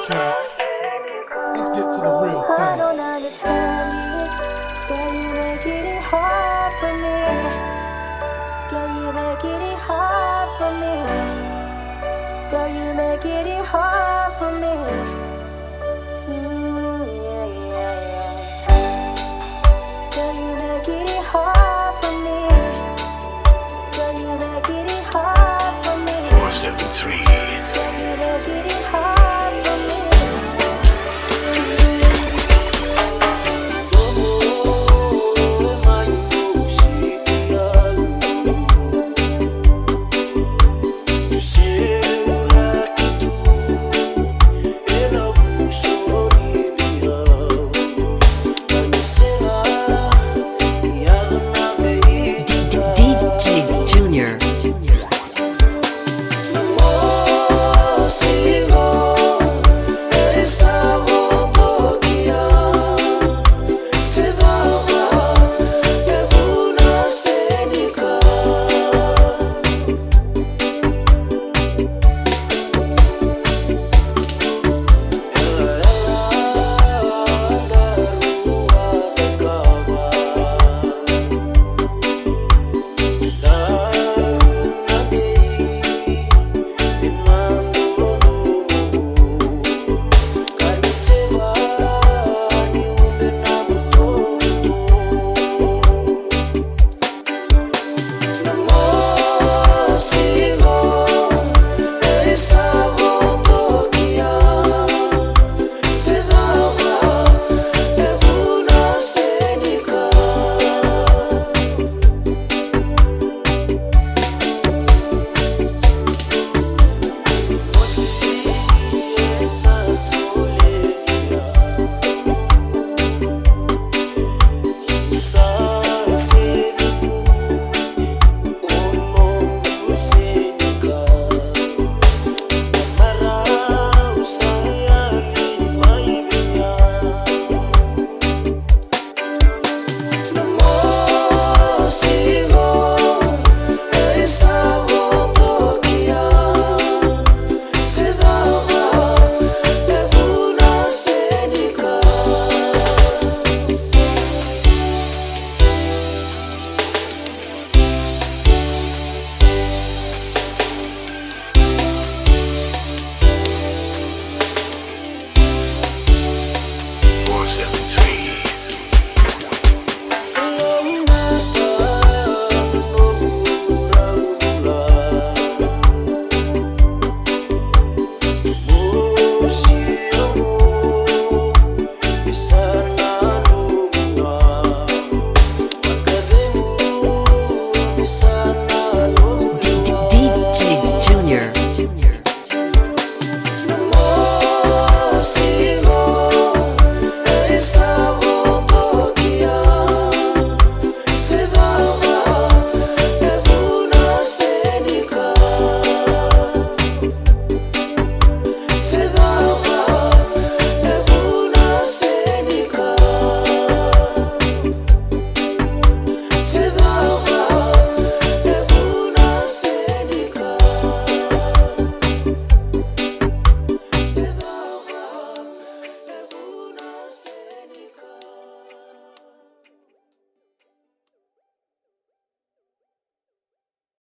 track. Let's get to the real thing. I don't understand it. Girl, you make it hard for me. Girl, you make it hard for me. Girl, you make it hard for me. Yeah, yeah, yeah. Girl, you make it hard for me. Girl, you make it hard for me. 473. Girl, you make it hard for me. DJ Junior.